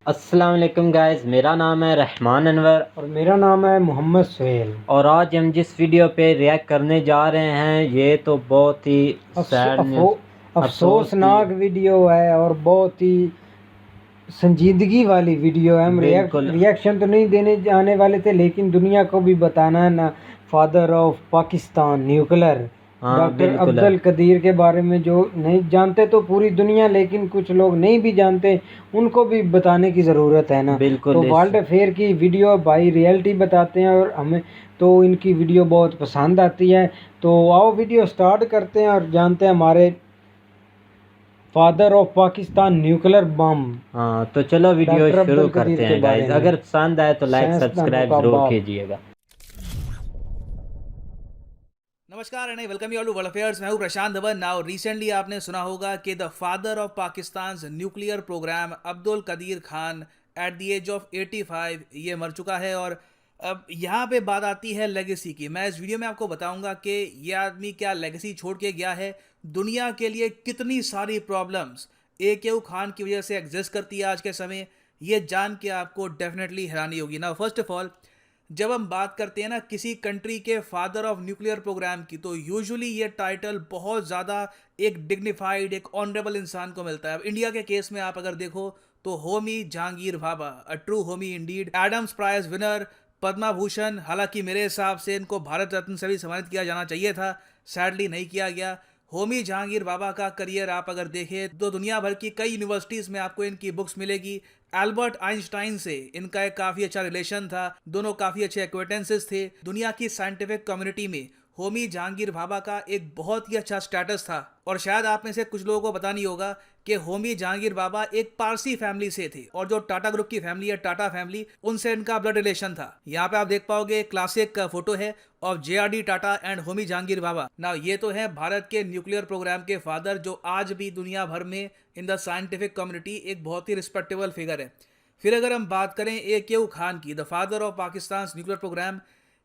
अस्सलाम वालेकुम गाइस, मेरा नाम है रहमान अनवर और मेरा नाम है मोहम्मद सुहेल। और आज हम जिस वीडियो पे रिएक्ट करने जा रहे हैं ये तो बहुत ही सैड न्यूज़ अफसोसनाक वीडियो है और बहुत ही संजीदगी वाली वीडियो है। हम बिल्कुल रिएक्शन तो नहीं देने जाने वाले थे, लेकिन दुनिया को भी बताना है ना। फादर ऑफ पाकिस्तान न्यूक्लियर हाँ डॉक्टर बिल्कुल अब्दुल कदीर के बारे में जो नहीं जानते तो पूरी दुनिया, लेकिन कुछ लोग नहीं भी जानते, उनको भी बताने की ज़रूरत है ना। बिल्कुल तो वर्ल्ड अफेयर की वीडियो भाई रियलिटी बताते हैं और हमें तो इनकी वीडियो बहुत पसंद आती है। तो आओ वीडियो स्टार्ट करते हैं और जानते हैं हमारे father of Pakistan nuclear bomb. हाँ तो चलो वीडियो डॉक्टर शुरू अब्दुल कदीर करते के हैं बारे गाइस। में। अगर पसंद आए तो लाइक साइंसदानों सब्सक्राइब का जरूर बाप। कीजिएगा। नमस्कार and welcome you all to world affairs. मैं हूं प्रशांत धवन। नाउ रिसेंटली आपने सुना होगा कि the father of Pakistan nuclear programme Abdul Qadeer Khan at the age of 85 ये मर चुका है। और अब यहाँ पे बात आती है लेगेसी की। मैं इस वीडियो में आपको बताऊंगा कि ये आदमी क्या लेगेसी छोड़ के गया है, दुनिया के लिए कितनी सारी प्रॉब्लम्स ए.के.यू खान की वजह से एग्जिस्ट करती है आज के समय। ये जान के आपको डेफिनेटली हैरानी होगी। ना फर्स्ट ऑफ ऑल, जब हम बात करते हैं ना किसी कंट्री के फादर ऑफ न्यूक्लियर प्रोग्राम की, तो यूजुअली ये टाइटल बहुत ज़्यादा एक डिग्निफाइड, एक ऑनरेबल इंसान को मिलता है। अब इंडिया के केस में आप अगर देखो तो Homi Jahangir Bhabha, a true Homi indeed, Adams prize winner, Padma Bhushan. हालांकि मेरे हिसाब से इनको भारत रत्न से भी सम्मानित किया जाना चाहिए था, सैडली नहीं किया गया। होमी जहांगीर बाबा का करियर आप अगर देखें तो दुनिया भर की कई यूनिवर्सिटीज़ में आपको इनकी बुक्स मिलेगी। एल्बर्ट आइंस्टाइन से इनका एक काफ़ी अच्छा रिलेशन था, दोनों काफ़ी अच्छे एक्वेंटेंसेस थे। दुनिया की साइंटिफिक कम्युनिटी में होमी जहांगीर भाभा का एक बहुत ही अच्छा स्टेटस था। और शायद आप में से कुछ लोगों को पता नहीं होगा कि होमी जहांगीर बाबा एक पारसी फैमिली से थे, और जो टाटा ग्रुप की फैमिली है, टाटा फैमिली, उनसे इनका ब्लड रिलेशन था। यहाँ पे आप देख पाओगे क्लासिक फोटो है ऑफ जे.आर.डी. टाटा एंड होमी जहांगीर बाबा। ना ये तो है भारत के न्यूक्लियर प्रोग्राम के फादर, जो आज भी दुनिया भर में इन द साइंटिफिक कम्युनिटी एक बहुत ही रिस्पेक्टेबल फिगर है। फिर अगर हम बात करें ए.के.यू खान की, the father of Pakistan nuclear programme,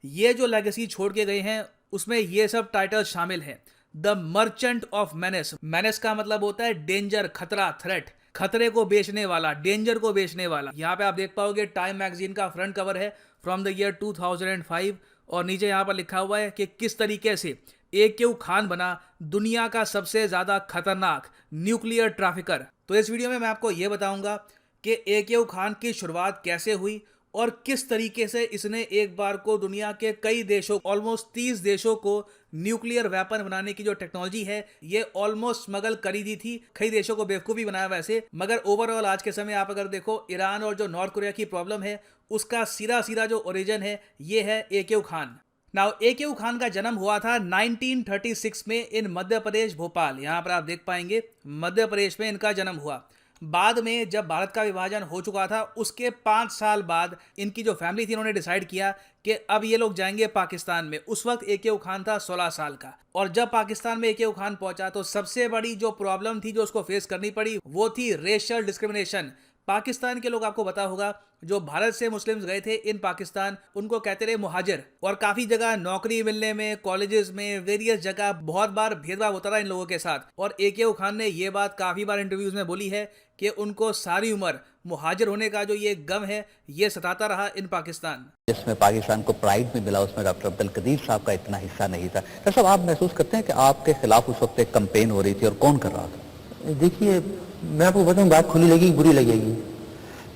ये जो लेगेसी छोड़ के गए हैं उसमें ये सब टाइटल शामिल हैं। The merchant of menace. Menace का मतलब होता है डेंजर, खतरा, थ्रेट। खतरे को बेचने वाला, डेंजर को बेचने वाला। यहाँ पे आप देख पाओगे टाइम मैगजीन का फ्रंट कवर है फ्रॉम द ईयर 2005, और नीचे यहाँ पर लिखा हुआ है कि किस तरीके से ए.के.यू खान बना दुनिया का सबसे ज्यादा खतरनाक न्यूक्लियर ट्रैफिकर। तो इस वीडियो में मैं आपको ये बताऊंगा कि ए.के.यू खान की शुरुआत कैसे हुई और किस तरीके से इसने एक बार को दुनिया के कई देशों, ऑलमोस्ट 30 देशों को न्यूक्लियर वेपन बनाने की जो टेक्नोलॉजी है ये ऑलमोस्ट स्मगल करी दी थी। कई देशों को बेवकूफ़ी बनाया वैसे, मगर ओवरऑल आज के समय आप अगर देखो ईरान और जो नॉर्थ कोरिया की प्रॉब्लम है उसका सीधा सीधा जो ओरिजिन है ये है ए.के.यू खान। नाउ ए.के.यू खान का जन्म हुआ था 1936 में इन मध्य प्रदेश, भोपाल। यहाँ पर आप देख पाएंगे मध्य प्रदेश में इनका जन्म हुआ। बाद में जब भारत का विभाजन हो चुका था उसके 5 साल बाद इनकी जो फैमिली थी उन्होंने डिसाइड किया कि अब ये लोग जाएंगे पाकिस्तान में। उस वक्त ए.के.यू खान था 16 साल का, और जब पाकिस्तान में ए.के.यू खान पहुंचा तो सबसे बड़ी जो प्रॉब्लम थी जो उसको फेस करनी पड़ी वो थी रेशियल डिस्क्रिमिनेशन। पाकिस्तान के लोग, आपको पता होगा, जो भारत से मुस्लिम्स गए थे इन पाकिस्तान, उनको कहते रहे मुहाजिर। और काफी जगह नौकरी मिलने में, कॉलेजेस में, वेरियस जगह बहुत बार भेदभाव होता था इन लोगों के साथ। और ए.के.यू खान ने ये बात काफी बार इंटरव्यूज में बोली है कि उनको सारी उम्र मुहाजिर होने का जो ये गम है ये सताता रहा इन पाकिस्तान। जिसमें पाकिस्तान को प्राइड में मिला उसमें डॉक्टर अब्दुल कदीर साहब का इतना हिस्सा नहीं था। तो सब आप महसूस करते हैं कि आपके खिलाफ उस वक्त एक कंपेन हो रही थी, और कौन कर रहा था? देखिए, मैं आपको बताऊं, बात खुली लगेगी बुरी लगेगी।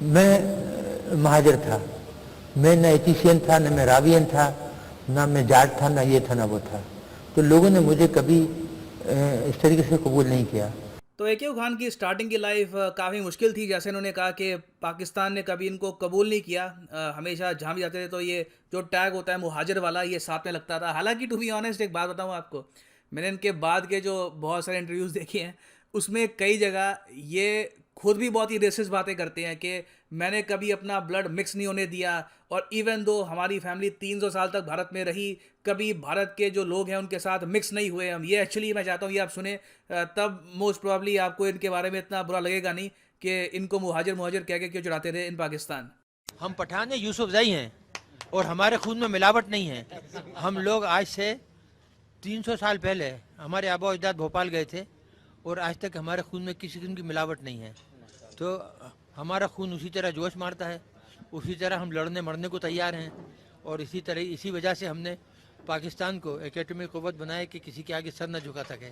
मैं महाजर था, मैं न एथिशियन था, न मैं रावियन था, ना मैं जाट था, ना ये था, ना वो था। तो लोगों ने मुझे कभी इस तरीके से कबूल नहीं किया। तो ए.के.यू खान की स्टार्टिंग की लाइफ काफ़ी मुश्किल थी। जैसे इन्होंने कहा कि पाकिस्तान ने कभी इनको कबूल नहीं किया। हमेशा जहाँ भी जाते थे तो ये जो टैग होता है मुहाजिर वाला, ये साथ में लगता था। हालांकि टू बी ऑनेस्ट एक बात बताऊँ आपको, मैंने इनके बाद के जो बहुत सारे इंटरव्यूज़ देखे हैं उसमें कई जगह ये खुद भी बहुत ही रेसिस्ट बातें करते हैं कि मैंने कभी अपना ब्लड मिक्स नहीं होने दिया, और इवन दो हमारी फैमिली 300 साल तक भारत में रही, कभी भारत के जो लोग हैं उनके साथ मिक्स नहीं हुए हम। ये एक्चुअली मैं चाहता हूँ ये आप सुने, तब मोस्ट प्रॉब्ली आपको इनके बारे में इतना बुरा लगेगा नहीं कि इनको मुहाजिर मुहाजिर कह के क्यों चढ़ाते रहे इन पाकिस्तान। हम पठान यूसुफजई हैं और हमारे खून में मिलावट नहीं है। हम लोग आज से 300 साल पहले हमारे आबा अजदाद भोपाल गए थे और आज तक हमारे खून में किसी किस्म की मिलावट नहीं है। तो हमारा खून उसी तरह जोश मारता है, उसी तरह हम लड़ने मरने को तैयार हैं और इसी वजह से हमने पाकिस्तान को एक एटॉमिक क़ुव्वत बनाया कि किसी के आगे सर न झुका सके।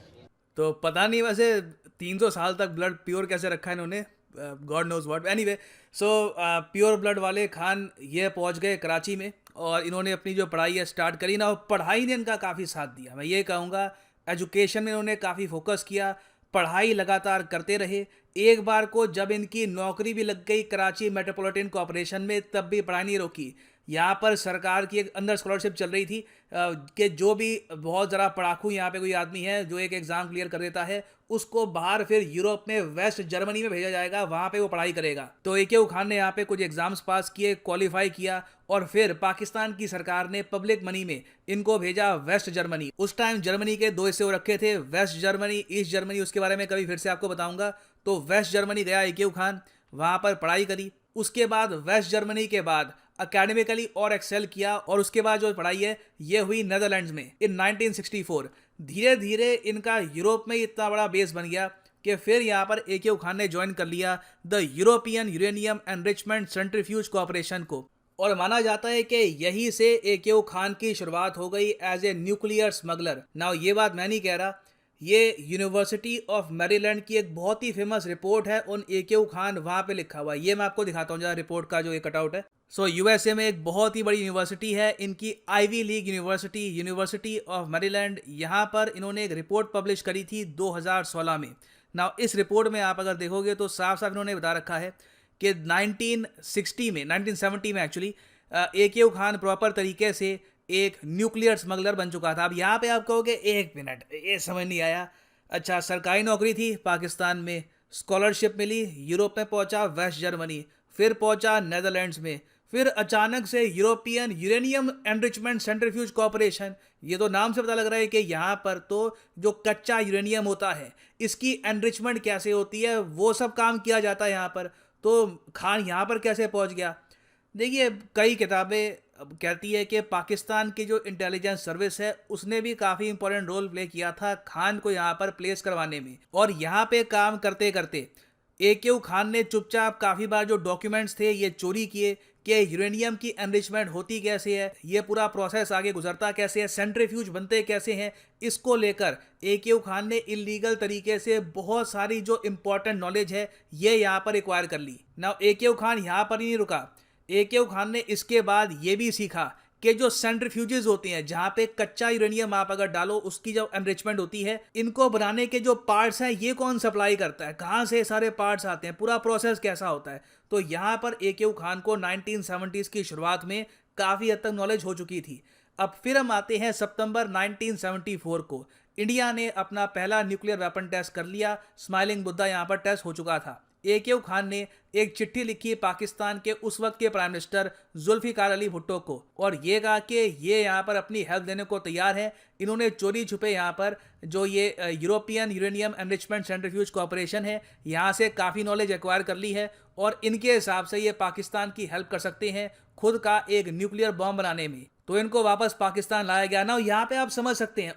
तो पता नहीं वैसे 300 साल तक ब्लड प्योर कैसे रखा है इन्होंने, God knows what. Anyway, so pure blood वाले खान ये पहुंच गए कराची में और इन्होंने अपनी जो पढ़ाई है स्टार्ट करी ना, और पढ़ाई ने इनका काफ़ी साथ दिया। मैं ये कहूँगा एजुकेशन में इन्होंने काफ़ी फोकस किया, पढ़ाई लगातार करते रहे। एक बार को जब इनकी नौकरी भी लग गई कराची मेट्रोपॉलिटन कॉरपोरेशन में, तब भी पढ़ाई नहीं रोकी। यहाँ पर सरकार की एक अंदर स्कॉलरशिप चल रही थी कि जो भी बहुत ज़रा पढ़ाकू यहाँ पे कोई आदमी है जो एक एग्ज़ाम क्लियर कर देता है, उसको बाहर फिर यूरोप में वेस्ट जर्मनी में भेजा जाएगा, वहाँ पे वो पढ़ाई करेगा। तो ए.के.यू खान ने यहाँ पे कुछ एग्ज़ाम्स पास किए, क्वालिफाई किया और फिर पाकिस्तान की सरकार ने पब्लिक मनी में इनको भेजा वेस्ट जर्मनी। उस टाइम जर्मनी के 2 हिस्से हो रखे थे, वेस्ट जर्मनी, ईस्ट जर्मनी। उसके बारे में कभी फिर से आपको बताऊँगा। तो वेस्ट जर्मनी गया ए.के.यू खान, वहाँ पर पढ़ाई करी। उसके बाद वेस्ट जर्मनी के बाद अकेडमिकली और एक्सेल किया और उसके बाद जो पढ़ाई है ये हुई नेदरलैंड्स में इन 1964। धीरे धीरे इनका यूरोप में इतना बड़ा बेस बन गया कि फिर यहाँ पर ए.के.यू खान ने ज्वाइन कर लिया the European uranium enrichment centrifuge corporation को। और माना जाता है कि यहीं से ए.के.यू खान की शुरुआत हो गई as a nuclear smuggler. Now ये बात मैं नहीं कह रहा, ये यूनिवर्सिटी ऑफ मैरीलैंड की एक बहुत ही फेमस रिपोर्ट है ऑन ए.के.यू खान, वहाँ पे लिखा हुआ है। ये मैं आपको दिखाता हूँ जरा रिपोर्ट का जो ये कटआउट है। सो यूएसए में एक बहुत ही बड़ी यूनिवर्सिटी है इनकी, Ivy League university, university of Maryland. यहाँ पर इन्होंने एक रिपोर्ट पब्लिश करी थी 2016 में। नाउ इस रिपोर्ट में आप अगर देखोगे तो साफ साफ इन्होंने बता रखा है कि 1970 में एक्चुअली ए.के.यू खान प्रॉपर तरीके से एक न्यूक्लियर स्मगलर बन चुका था। अब यहाँ पे आप कहोगे 1 मिनट, ये समझ नहीं आया। अच्छा, सरकारी नौकरी थी पाकिस्तान में, स्कॉलरशिप मिली, यूरोप में पहुंचा वेस्ट जर्मनी, फिर पहुंचा नेदरलैंड्स में, फिर अचानक से European uranium enrichment centrifuge corporation. ये तो नाम से पता लग रहा है कि यहाँ पर तो जो कच्चा यूरेनियम होता है इसकी एनरिचमेंट कैसे होती है वो सब काम किया जाता है यहाँ पर। तो खान यहाँ पर कैसे पहुँच गया? देखिए, कई किताबें कहती है कि पाकिस्तान की जो इंटेलिजेंस सर्विस है उसने भी काफ़ी इंपॉर्टेंट रोल प्ले किया था खान को यहाँ पर प्लेस करवाने में। और यहाँ पे काम करते करते ए.के.यू खान ने चुपचाप काफ़ी बार जो डॉक्यूमेंट्स थे ये चोरी किए कि यूरेनियम की एनरिचमेंट होती कैसे है, ये पूरा प्रोसेस आगे गुजरता कैसे है, सेंट्रीफ्यूज बनते कैसे हैं। इसको लेकर ए.के.यू खान ने इलीगल तरीके से बहुत सारी जो इंपॉर्टेंट नॉलेज है ये यहाँ पर एक्वायर कर ली। नाउ ए.के.यू खान यहाँ पर ही नहीं रुका, ए.के.यू खान ने इसके बाद ये भी सीखा कि जो सेंट्रीफ्यूजेस होते हैं जहाँ पे कच्चा यूरेनियम आप अगर डालो उसकी जो एनरिचमेंट होती है, इनको बनाने के जो पार्ट्स हैं ये कौन सप्लाई करता है, कहाँ से सारे पार्ट्स आते हैं, पूरा प्रोसेस कैसा होता है। तो यहाँ पर ए.के.यू खान को 1970s की शुरुआत में काफ़ी हद तक नॉलेज हो चुकी थी। अब फिर हम आते हैं सितंबर 1974 को। इंडिया ने अपना पहला न्यूक्लियर वेपन टेस्ट कर लिया, स्माइलिंग बुद्धा यहाँ पर टेस्ट हो चुका था। ए.के.यू खान ने एक चिट्ठी लिखी पाकिस्तान के उस वक्त के प्राइम मिनिस्टर जुल्फिकार अली भुट्टो को और ये कहा कि ये यहाँ पर अपनी हेल्प देने को तैयार है। इन्होंने चोरी छुपे यहाँ पर जो ये European uranium enrichment centrifuge corporation है यहाँ से काफ़ी नॉलेज एक्वायर कर ली है और इनके हिसाब से ये पाकिस्तान की हेल्प कर सकते हैं खुद का एक न्यूक्लियर बॉम्ब बनाने में। तो इनको वापस पाकिस्तान लाया गया ना। यहाँ पे आप समझ सकते हैं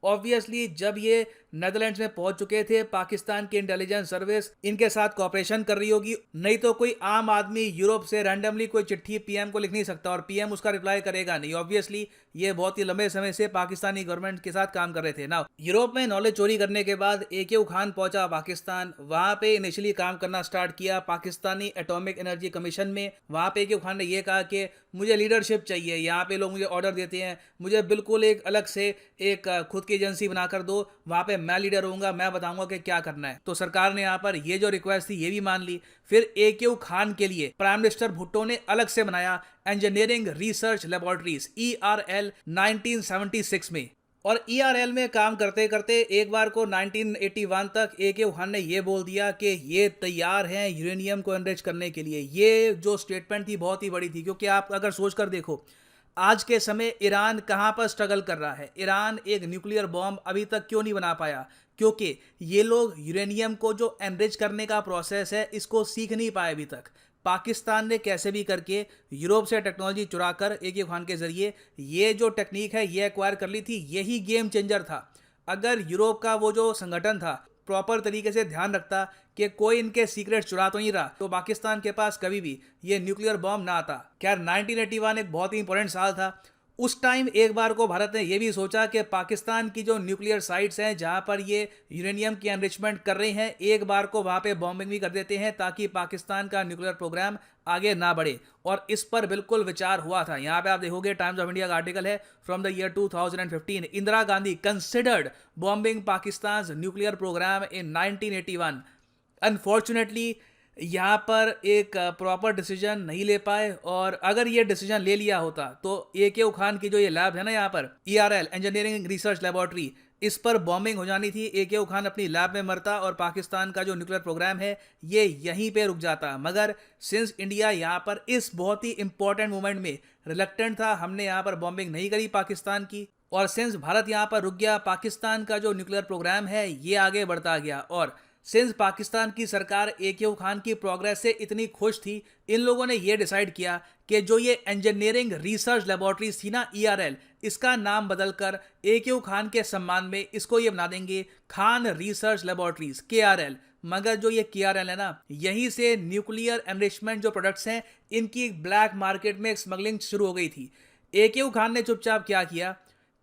ऑब्वियसली जब ये नेदरलैंड्स में पहुंच चुके थे, पाकिस्तान की इंटेलिजेंस सर्विस इनके साथ कोऑपरेशन कर रही होगी, नहीं तो कोई आम आदमी यूरोप से रैंडमली कोई चिट्ठी पीएम को लिख नहीं सकता और पीएम उसका रिप्लाई करेगा नहीं। ऑब्वियसली ये बहुत ही लंबे समय से पाकिस्तानी गवर्नमेंट के साथ काम कर रहे थे ना। यूरोप में नॉलेज चोरी करने के बाद ए.के.यू खान पहुंचा पाकिस्तान, वहां पे इनिशियली काम करना स्टार्ट किया पाकिस्तानी एटॉमिक एनर्जी कमीशन में। वहां पे ए.के.यू खान ने ये कहा कि मुझे लीडरशिप चाहिए, यहाँ पे लोग मुझे ऑर्डर देते हैं, मुझे बिल्कुल एक अलग से एक खुद की एजेंसी बनाकर दो, वहां पे मैं लीडर होऊंगा, मैं बताऊंगा कि क्या करना है। तो सरकार ने यहाँ पर ये जो रिक्वेस्ट थी ये भी मान ली। फिर ए.के.यू खान के लिए प्राइम मिनिस्टर भुट्टो ने अलग से बनाया इंजीनियरिंग रिसर्च लेबोरेटरीज ERL 1976 में। और ERL में काम करते करते एक बार को 1981 तक ए.के.यू खान ने ये बोल दिया कि ये तैयार हैं यूरेनियम को एनरिच करने के लिए। ये जो स्टेटमेंट थी बहुत ही बड़ी थी, क्योंकि आप अगर सोच कर देखो आज के समय ईरान कहाँ पर स्ट्रगल कर रहा है। ईरान एक न्यूक्लियर बॉम्ब अभी तक क्यों नहीं बना पाया? क्योंकि ये लोग यूरेनियम को जो एनरिच करने का प्रोसेस है इसको सीख नहीं पाए अभी तक। पाकिस्तान ने कैसे भी करके यूरोप से टेक्नोलॉजी चुराकर AK खान के जरिए ये जो टेक्निक है ये एक्वायर कर ली थी। यही गेम चेंजर था। अगर यूरोप का वो जो संगठन था प्रॉपर तरीके से ध्यान रखता कि कोई इनके सीक्रेट चुरा तो नहीं रहा, तो पाकिस्तान के पास कभी भी ये न्यूक्लियर बॉम्ब ना आता। खैर 1981 एक बहुत ही इंपॉर्टेंट साल था। उस टाइम एक बार को भारत ने यह भी सोचा कि पाकिस्तान की जो न्यूक्लियर साइट्स हैं जहां पर ये यूरेनियम की एनरिचमेंट कर रहे हैं, एक बार को वहां पे बॉम्बिंग भी कर देते हैं ताकि पाकिस्तान का न्यूक्लियर प्रोग्राम आगे ना बढ़े। और इस पर बिल्कुल विचार हुआ था। यहाँ पे आप देखोगे टाइम्स ऑफ इंडिया का आर्टिकल है from the year 2015, Indira Gandhi considered bombing Pakistan nuclear programme in 1981। Unfortunately यहाँ पर एक प्रॉपर डिसीजन नहीं ले पाए, और अगर ये डिसीजन ले लिया होता तो AK खान की जो ये लैब है ना यहाँ पर ERL इंजीनियरिंग रिसर्च लेबोरेटरी, इस पर बॉम्बिंग हो जानी थी। AK खान अपनी लैब में मरता और पाकिस्तान का जो न्यूक्लियर प्रोग्राम है ये यहीं पे रुक जाता। मगर सिंस इंडिया यहाँ पर इस बहुत ही इंपॉर्टेंट मोमेंट में रिलक्टेंट था, हमने यहाँ पर बॉम्बिंग नहीं करी पाकिस्तान की, और सिंस भारत यहाँ पर रुक गया, पाकिस्तान का जो न्यूक्लियर प्रोग्राम है ये आगे बढ़ता गया। और सिंस पाकिस्तान की सरकार AK खान की प्रोग्रेस से इतनी खुश थी, इन लोगों ने ये डिसाइड किया कि जो ये इंजीनियरिंग रिसर्च लेबोरेटरीज थी ना ERL, इसका नाम बदलकर AK खान के सम्मान में इसको ये बना देंगे खान रिसर्च लेबोरेटरीज KRL। मगर जो ये KRL है ना, यहीं से न्यूक्लियर एनरिचमेंट जो प्रोडक्ट्स हैं इनकी ब्लैक मार्केट में स्मगलिंग शुरू हो गई थी। AK खान ने चुपचाप क्या किया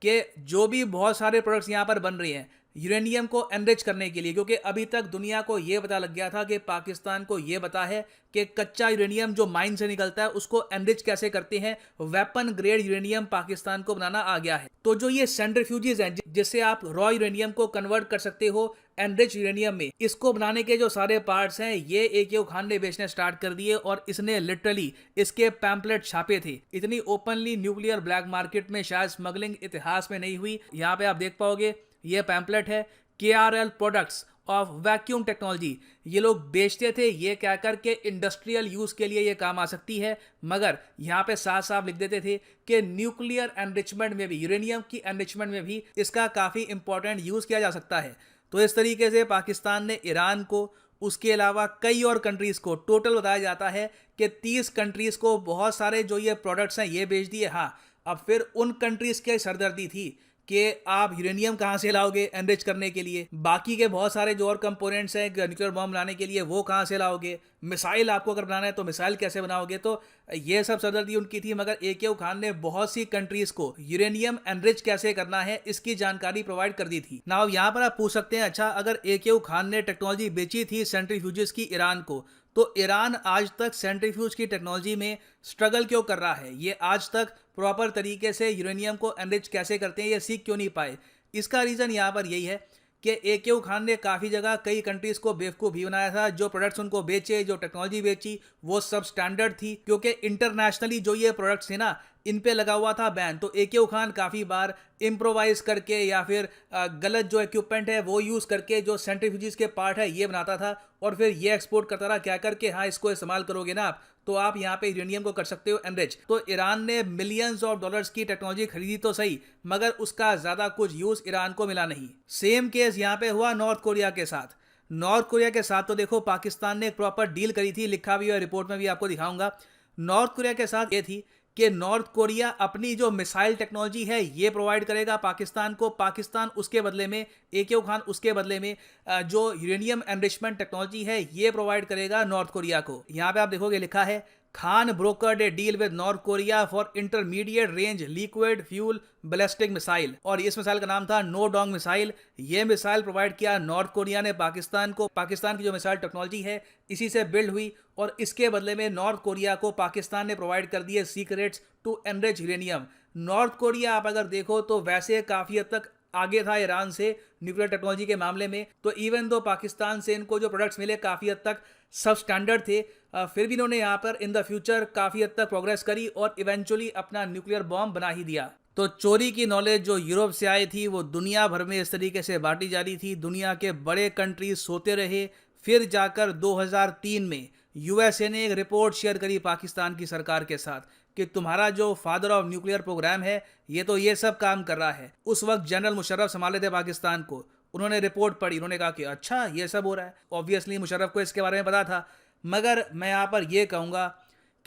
कि जो भी बहुत सारे प्रोडक्ट्स यहाँ पर बन रहे हैं यूरेनियम को एनरिच करने के लिए, क्योंकि अभी तक दुनिया को यह पता लग गया था कि पाकिस्तान को यह पता है कि कच्चा यूरेनियम जो माइन से निकलता है उसको एनरिच कैसे करते हैं, वेपन ग्रेड यूरेनियम पाकिस्तान को बनाना आ गया है। तो जो ये सेंट्रीफ्यूजेस हैं जिससे आप रॉ यूरेनियम को कन्वर्ट कर सकते हो एनरिच यूरेनियम में, इसको बनाने के जो सारे पार्ट्स हैं ये AK खान ने बेचने स्टार्ट कर दिए, और इसने लिटरली इसके पैम्पलेट छापे थे। इतनी ओपनली न्यूक्लियर ब्लैक मार्केट में शायद स्मगलिंग इतिहास में नहीं हुई। यहाँ पे आप देख पाओगे ये पैम्पलेट है KRL products of vacuum technology. ये लोग बेचते थे ये क्या कर के इंडस्ट्रियल यूज के लिए ये काम आ सकती है, मगर यहाँ पे साफ साफ लिख देते थे कि न्यूक्लियर एनरिचमेंट में भी, यूरेनियम की एनरिचमेंट में भी इसका काफ़ी इंपॉर्टेंट यूज़ किया जा सकता है। तो इस तरीके से पाकिस्तान ने ईरान को, उसके अलावा कई और कंट्रीज़ को, टोटल बताया जाता है कि 30 कंट्रीज़ को बहुत सारे जो ये प्रोडक्ट्स हैं ये बेच दिए। हाँ, अब फिर उन कंट्रीज़ की सरदर्दी थी कि आप यूरेनियम कहाँ से लाओगे एनरिच करने के लिए, बाकी के बहुत सारे जो और कंपोनेंट्स हैं न्यूक्लियर बॉम्ब बनाने के लिए वो कहाँ से लाओगे, मिसाइल आपको अगर बनाना है तो मिसाइल कैसे बनाओगे। तो ये सब सरदर्दी उनकी थी, मगर AK खान ने बहुत सी कंट्रीज़ को यूरेनियम एनरिच कैसे करना है इसकी जानकारी प्रोवाइड कर दी थी। नाउ यहाँ पर आप पूछ सकते हैं, अच्छा अगर AK खान ने टेक्नोलॉजी बेची थी सेंट्रीफ्यूजेस की ईरान को, तो ईरान आज तक सेंट्रीफ्यूज की टेक्नोलॉजी में स्ट्रगल क्यों कर रहा है, ये आज तक प्रॉपर तरीके से यूरेनियम को एनरिच कैसे करते हैं ये सीख क्यों नहीं पाए। इसका रीज़न यहाँ पर यही है कि AK खान ने काफ़ी जगह कई कंट्रीज़ को बेवकूफ़ भी बनाया था। जो प्रोडक्ट्स उनको बेचे, जो टेक्नोलॉजी बेची वो सब स्टैंडर्ड थी, क्योंकि इंटरनेशनली जो ये प्रोडक्ट्स थे ना इन पे लगा हुआ था बैन। तो AK खान काफ़ी बार इम्प्रोवाइज करके या फिर गलत जो इक्विपमेंट है वो यूज़ करके जो सेंट्रीफ्यूजेस के पार्ट है ये बनाता था, और फिर ये एक्सपोर्ट करता रहा क्या करके, हाँ इसको इस्तेमाल करोगे ना आप तो आप यहाँ पे यूरेनियम को कर सकते हो एनरिच। तो ईरान ने मिलियंस ऑफ डॉलर्स की टेक्नोलॉजी खरीदी तो सही, मगर उसका ज़्यादा कुछ यूज़ ईरान को मिला नहीं। सेम केस यहाँ पे हुआ नॉर्थ कोरिया के साथ। नॉर्थ कोरिया के साथ तो देखो पाकिस्तान ने एक प्रॉपर डील करी थी, लिखा भी है रिपोर्ट में भी आपको दिखाऊंगा। नॉर्थ कोरिया के साथ ये थी कि नॉर्थ कोरिया अपनी जो मिसाइल टेक्नोलॉजी है ये प्रोवाइड करेगा पाकिस्तान को, पाकिस्तान उसके बदले में, AK खान उसके बदले में जो यूरेनियम एनरिचमेंट टेक्नोलॉजी है ये प्रोवाइड करेगा नॉर्थ कोरिया को। यहाँ पे आप देखोगे लिखा है Khan brokered A deal with north Korea for intermediate range liquid fuel ballistic missile, और इस मिसाइल का नाम था नो डोंग मिसाइल। ये मिसाइल प्रोवाइड किया नॉर्थ कोरिया ने पाकिस्तान को। पाकिस्तान की जो मिसाइल टेक्नोलॉजी है इसी से बिल्ड हुई, और इसके बदले में नॉर्थ कोरिया को पाकिस्तान ने प्रोवाइड कर दिए secrets to enrich uranium. North Korea आप अगर देखो तो वैसे काफ़ी हद तक आगे था ईरान से न्यूक्लियर टेक्नोलॉजी के मामले में, तो इवन दो पाकिस्तान से इनको जो प्रोडक्ट्स मिले काफ़ी हद तक सब स्टैंडर्ड थे, फिर भी इन्होंने यहाँ पर इन द फ्यूचर काफ़ी हद तक प्रोग्रेस करी और इवेंचुअली अपना न्यूक्लियर बॉम्ब बना ही दिया। तो चोरी की नॉलेज जो यूरोप से आई थी वो दुनिया भर में इस तरीके से बांटी जा रही थी, दुनिया के बड़े कंट्रीज सोते रहे। फिर जाकर 2003 में USA ने एक रिपोर्ट शेयर करी पाकिस्तान की सरकार के साथ कि तुम्हारा जो फादर ऑफ न्यूक्लियर प्रोग्राम है ये तो ये सब काम कर रहा है। उस वक्त जनरल मुशर्रफ संभाले थे पाकिस्तान को, उन्होंने रिपोर्ट पढ़ी, उन्होंने कहा कि अच्छा ये सब हो रहा है। ऑब्वियसली मुशर्रफ को इसके बारे में पता था, मगर मैं यहाँ पर यह कहूँगा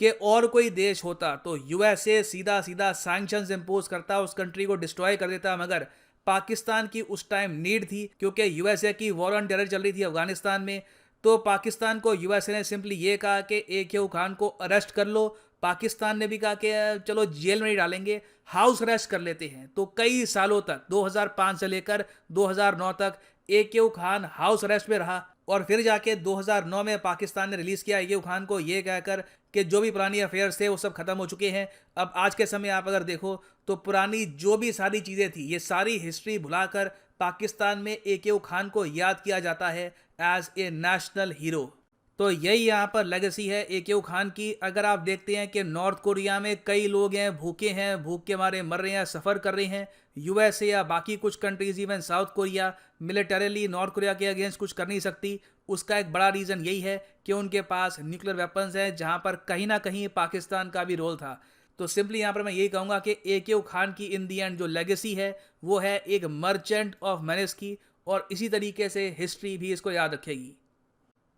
कि और कोई देश होता तो यूएसए सीधा सीधा सैंक्शंस इम्पोज करता, उस कंट्री को डिस्ट्रॉय कर देता, मगर पाकिस्तान की उस टाइम नीड थी क्योंकि यूएसए की वॉर ऑन टेरर चल रही थी अफगानिस्तान में। तो पाकिस्तान को यूएसए ने सिंपली ये कहा कि AQ खान को अरेस्ट कर लो। पाकिस्तान ने भी कहा कि चलो जेल में नहीं डालेंगे, हाउस अरेस्ट कर लेते हैं। तो कई सालों तक 2005 से लेकर 2009 तक AQ खान हाउस अरेस्ट में रहा और फिर जाके 2009 में पाकिस्तान ने रिलीज किया AQ खान को ये कहकर कि जो भी पुरानी अफेयर्स थे वो सब खत्म हो चुके हैं। अब आज के समय आप अगर देखो तो पुरानी जो भी सारी चीज़ें थी ये सारी हिस्ट्री भुलाकर पाकिस्तान में AQ खान को याद किया जाता है एज ए नेशनल हीरो। तो यही यहाँ पर लेगेसी है AQ खान की। अगर आप देखते हैं कि नॉर्थ कोरिया में कई लोग हैं भूखे हैं, भूख के मारे मर रहे हैं, सफ़र कर रहे हैं। यूएसए या बाकी कुछ countries, even south Korea militarily north Korea के अगेंस्ट कुछ कर नहीं सकती। उसका एक बड़ा रीज़न यही है कि उनके पास न्यूक्लियर वेपन्स हैं, जहाँ पर कहीं ना कहीं पाकिस्तान का भी रोल था। तो सिंपली यहाँ पर मैं यही कहूँगा कि AQ खान की इन दी एंड जो लेगेसी है वो है एक मर्चेंट ऑफ मेनेस की, और इसी तरीके से हिस्ट्री भी इसको याद रखेगी।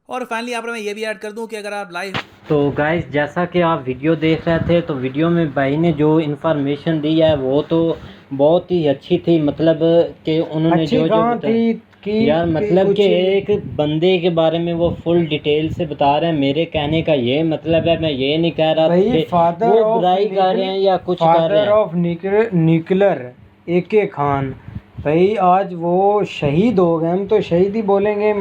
और फाइनली यहाँ पर मैं ये भी ऐड कर दूं कि अगर आप लाइव तो गाइस जैसा कि आप वीडियो देख रहे थे तो वीडियो में भाई ने जो इन्फॉर्मेशन दी है वो तो बहुत ही अच्छी थी। मतलब कि उन्होंने अच्छी जो कहाँ थी कि यार मतलब कि एक बंदे के बारे में वो फुल डिटेल से बता रहे हैं। मेरे कहने का ये मतलब है, मैं ये नहीं कह रहा भाई कि वो बुराई कर रहे हैं या कुछ कर रहे हैं। Father of nuclear AQ Khan भाई आज वो शहीद हो गए। हम तो शहीद ही बोलेंगे,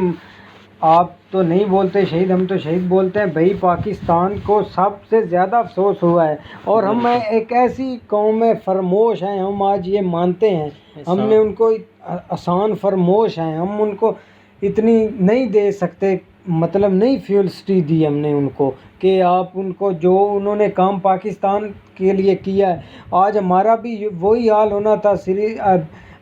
आप तो नहीं बोलते शहीद, हम तो शहीद बोलते हैं। भाई पाकिस्तान को सबसे ज़्यादा अफसोस हुआ है और हम एक ऐसी कौम में फरमोश हैं, हम आज ये मानते हैं हमने उनको आसान फरमोश हैं, हम उनको इतनी नहीं दे सकते, मतलब नहीं फ्यूलसिटी दी हमने उनको कि आप उनको जो उन्होंने काम पाकिस्तान के लिए किया है। आज हमारा भी वही हाल होना था।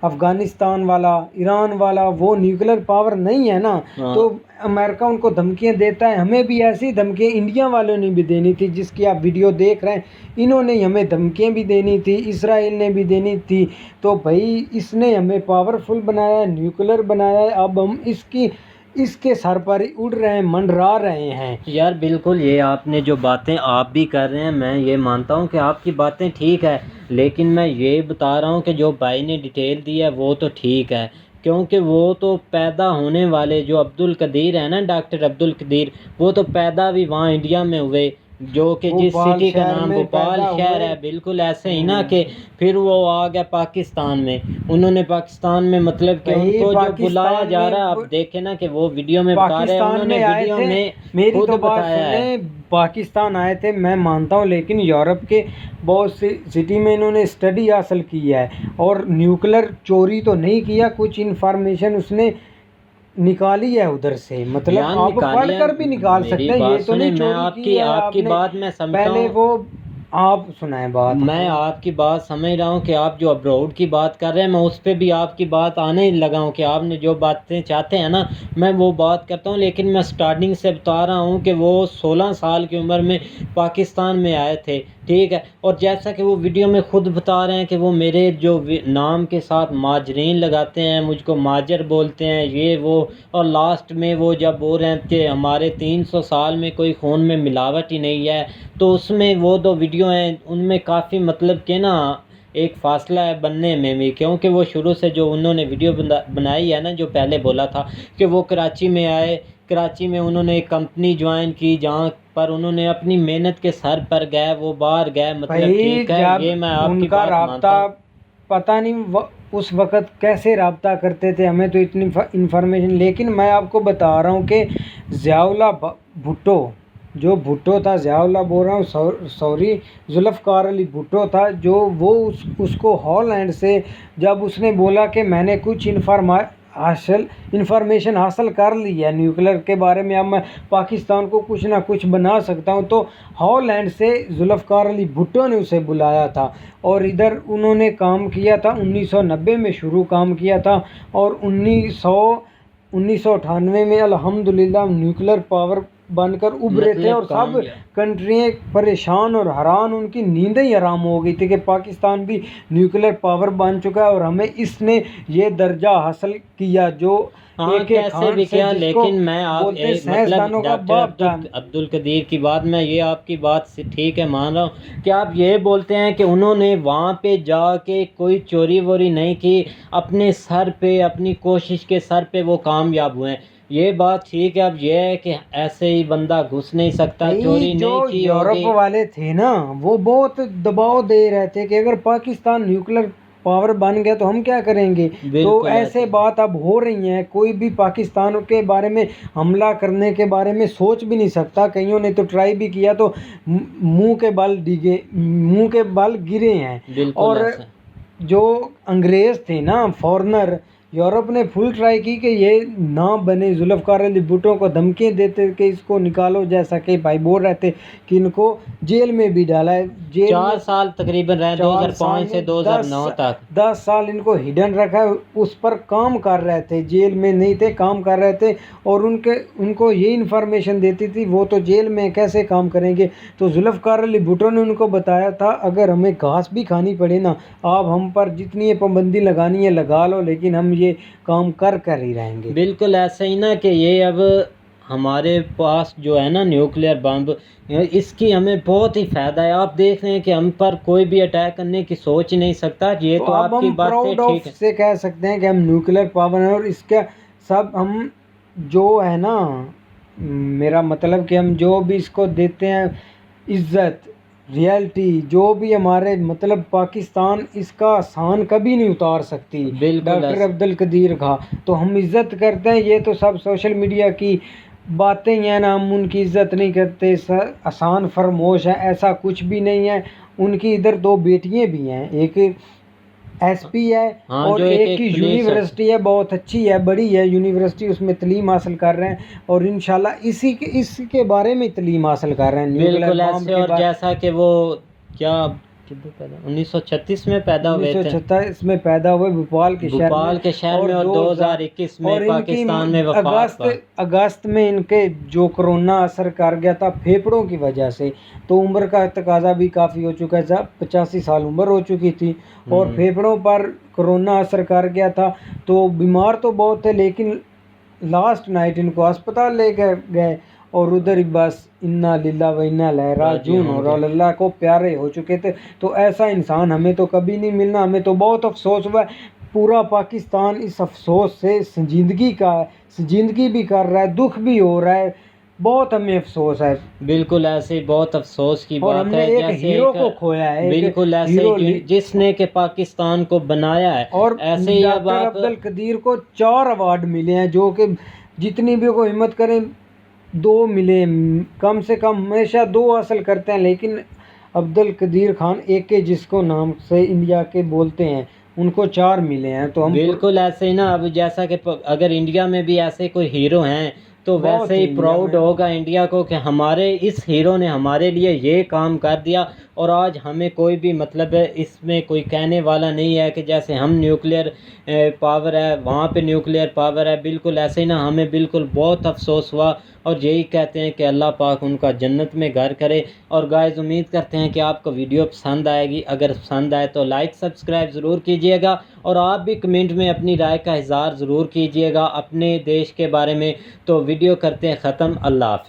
अफ़गानिस्तान वाला, ईरान वाला वो न्यूक्लियर पावर नहीं है ना, तो अमेरिका उनको धमकियां देता है, हमें भी ऐसी धमकियां इंडिया वालों ने भी देनी थी जिसकी आप वीडियो देख रहे हैं। इन्होंने हमें धमकियां भी देनी थी, इसराइल ने भी देनी थी। तो भाई इसने हमें पावरफुल बनाया है, न्यूक्लियर बनाया है। अब हम इसके सर पर ही उड़ रहे हैं, मंडरा रहे हैं। यार बिल्कुल, ये आपने जो बातें आप भी कर रहे हैं मैं ये मानता हूँ कि आपकी बातें ठीक है, लेकिन मैं ये बता रहा हूँ कि जो भाई ने डिटेल दी है वो तो ठीक है, क्योंकि वो तो पैदा होने वाले जो अब्दुल कदीर है ना, डॉक्टर अब्दुल कदीर, वो तो पैदा भी वहाँ इंडिया में हुए, जो कि जिस सिटी का नाम भोपाल शहर है। बिल्कुल ऐसे ही ना कि फिर वो आ गया पाकिस्तान में। उन्होंने पाकिस्तान में मतलब कि उनको जो बुलाया जा रहा है, आप देखें ना कि वो वीडियो में बता रहे हैं, उन्होंने वीडियो में मेरी खुद तो बात बताया है। पाकिस्तान आए थे मैं मानता हूँ, लेकिन यूरोप के बहुत सी सिटी में इन्होंने स्टडी हासिल की है और न्यूक्लियर चोरी तो नहीं किया, कुछ इन्फॉर्मेशन उसने निकाली है उधर से, मतलब आप पढ़ कर भी निकाल सकते हैं। ये तो नहीं चोरी की है आपकी बात मैं समझता हूँ। पहले वो आप सुनाए बात, मैं आपकी बात समझ रहा हूँ कि आप जो अब्रॉड की बात कर रहे हैं मैं उस पर भी आपकी बात आने लगा हूँ कि आपने जो बातें चाहते हैं ना मैं वो बात करता हूँ। लेकिन मैं स्टार्टिंग से बता रहा हूँ कि वो 16 साल की उम्र में पाकिस्तान में आए थे, ठीक है। और जैसा कि वो वीडियो में खुद बता रहे हैं कि वो मेरे जो नाम के साथ माजरीन लगाते हैं, मुझको माजर बोलते हैं, ये वो, और लास्ट में वो जब बोल रहे हैं कि हमारे 300 साल में कोई खून में मिलावट ही नहीं है, तो उसमें वो 2 वीडियो हैं उनमें काफ़ी मतलब कि ना एक फासला है बनने में भी, क्योंकि वो शुरू से जो उन्होंने वीडियो बनाई है ना, जो पहले बोला था कि वो कराची में आए, कराची में उन्होंने एक कंपनी ज्वाइन की जहाँ पर उन्होंने अपनी मेहनत के सर पर गए, वो बाहर गए, मतलब ठीक है। ये मैं आपकी बात मानता हूं। पता नहीं उस वक़्त कैसे रब्ता करते थे, हमें तो इतनी इन्फॉर्मेशन। लेकिन मैं आपको बता रहा हूँ कि ज़ियाउल्लाह भुट्टो, जो भुट्टो था, ज़ियाउल्लाह बोल रहा हूँ, सॉरी, जुल्फ़कार अली भुट्टो था, जो वो उसको हॉलैंड से जब उसने बोला कि मैंने कुछ इन्फॉर्मेशन हासिल कर ली है न्यूक्लियर के बारे में, अब मैं पाकिस्तान को कुछ ना कुछ बना सकता हूं, तो हॉलैंड से जुल्फ़कार अली भुट्टो ने उसे बुलाया था और इधर उन्होंने काम किया था। 1990 में शुरू काम किया था और 1998 में अल्हम्दुलिल्लाह न्यूक्लियर पावर बनकर उभरे थे और काम सब किया। कंट्रियाँ परेशान और हैरान, उनकी नींदें ही हराम हो गई थी कि पाकिस्तान भी न्यूक्लियर पावर बन चुका है और हमें इसने ये दर्जा हासिल किया जो हाँ AK कैसे खान भी से किया, जिसको लेकिन मैं आप बोलते हैं मतलब साइंसदानों का डॉक्टर बाप था। अब्दुल कदीर की बात, मैं ये आपकी बात से ठीक है मान रहा हूँ कि आप ये बोलते हैं कि उन्होंने वहाँ पे जाके कोई चोरी वोरी नहीं की, अपने सर पे अपनी कोशिश के सर पे वो कामयाब हुए हैं, ये बात ठीक है। अब ये है कि ऐसे ही बंदा घुस नहीं सकता, भाई चोरी जो नहीं की यूरोप होगी। वाले थे ना वो बहुत दबाव दे रहे थे कि अगर पाकिस्तान न्यूक्लियर पावर बन गया तो हम क्या करेंगे। तो बिल्कुल ऐसे ऐसे। बात अब हो रही है, कोई भी पाकिस्तान के बारे में हमला करने के बारे में सोच भी नहीं सकता। कईयों ने तो ट्राई भी किया तो मुंह के बल डिगे, मुंह के बल गिरे हैं। बिल्कुल और ऐसे। जो अंग्रेज़ थे ना फॉरेनर, यूरोप ने फुल ट्राई की कि ये ना बने। जुल्फ़िकार अली भुट्टो को धमकियाँ देते कि इसको निकालो, जैसा कि भाई बोल रहे थे कि इनको जेल में भी डाला है। जेल 4 में साल तकरीबन रहे, 2005 से 2009 तक। 10 साल इनको हिडन रखा है, उस पर काम कर रहे थे, जेल में नहीं थे, काम कर रहे थे। और उनको ये इन्फॉर्मेशन देती थी, वो तो जेल में कैसे काम करेंगे। तो जुल्फ़िकार अली भुट्टो ने उनको बताया था अगर हमें घास भी खानी पड़े ना, आप हम पर जितनी ये पाबंदी लगानी है लगा लो, लेकिन हम ये काम कर ही रहेंगे। बिल्कुल ऐसे ही ना कि ये अब हमारे पास जो है ना न्यूक्लियर बम, इसकी हमें बहुत ही फ़ायदा है। आप देख रहे हैं कि हम पर कोई भी अटैक करने की सोच ही नहीं सकता। ये तो अब आपकी हम बातें प्राउड ऑफ ठीक है। से कह सकते हैं कि हम न्यूक्लियर पावर हैं। और इसका सब हम जो है ना, मेरा मतलब कि हम जो भी इसको देते हैं इज्जत, रियलिटी, जो भी हमारे मतलब पाकिस्तान इसका शान कभी नहीं उतार सकती बिल्कुल डॉक्टर ऐसे। अब्दुल कदीर खां। तो हम इज्जत करते हैं, ये तो सब सोशल मीडिया की बातें ही हैं ना, हम उनकी इज्जत नहीं करते। आसान फरमोश है, ऐसा कुछ भी नहीं है। उनकी इधर 2 बेटियां भी हैं, एक SP है हाँ और जो एक की पुलिस यूनिवर्सिटी है, बहुत अच्छी है, बड़ी है यूनिवर्सिटी, उसमें तलीम हासिल कर रहे हैं। और इंशाल्लाह इसके बारे में तलीम हासिल कर रहे हैं, न्यूक्लियर बिल्कुल बम ऐसे। के और बारे। जैसा कि वो क्या कितने पैदा 1936 में पैदा हुए थे 1936 में पैदा हुए भोपाल के शहर भोपाल के शहर में, और 2021 और में इनकी पाकिस्तान में वफात पा। अगस्त में इनके जो कोरोना असर कर गया था फेफड़ों की वजह से, तो उम्र का तकाजा भी काफ़ी हो चुका है, 85 साल उम्र हो चुकी थी और फेफड़ों पर कोरोना असर कर गया था। तो बीमार तो बहुत थे, लेकिन लास्ट नाइट इनको अस्पताल ले गए और उधर ही बस इन्ना लिल्लाह व इन्ना इलैहि राजिऊन और अल्लाह को प्यारे हो चुके थे। तो ऐसा इंसान हमें तो कभी नहीं मिलना। हमें तो बहुत अफसोस हुआ है, पूरा पाकिस्तान इस अफसोस से संजीदगी भी कर रहा है, दुख भी हो रहा है, बहुत हमें अफसोस है। बिल्कुल ऐसे बहुत अफसोस की और बात हमने है। एक जैसे हीरो को खोया है, एक बिल्कुल ऐसे हीरो जिसने के पाकिस्तान को बनाया है। और ऐसे ही अब डॉक्टर आप अब्दुल कदीर को 4 अवार्ड मिले हैं, जो कि जितनी भी को हिम्मत करें 2 मिले, कम से कम हमेशा 2 हासिल करते हैं। लेकिन अब्दुल कदीर खान AK जिसको नाम से इंडिया के बोलते हैं, उनको 4 मिले हैं। तो हम बिल्कुल ऐसे ही ना, अब जैसा कि अगर इंडिया में भी ऐसे कोई हीरो हैं तो बहुत वैसे ही इंडिया प्राउड में। होगा इंडिया को कि हमारे इस हीरो ने हमारे लिए ये काम कर दिया। और आज हमें कोई भी मतलब है इसमें कोई कहने वाला नहीं है कि जैसे हम न्यूक्लियर पावर है वहाँ पे न्यूक्लियर पावर है। बिल्कुल ऐसे ही ना, हमें बिल्कुल बहुत अफसोस हुआ और यही कहते हैं कि अल्लाह पाक उनका जन्नत में घर करे। और गाइस उम्मीद करते हैं कि आपको वीडियो पसंद आएगी। अगर पसंद आए तो लाइक सब्सक्राइब ज़रूर कीजिएगा और आप भी कमेंट में अपनी राय का इज़हार ज़रूर कीजिएगा अपने देश के बारे में। तो वीडियो करते हैं ख़त्म। अल्लाह हाफ़िज़।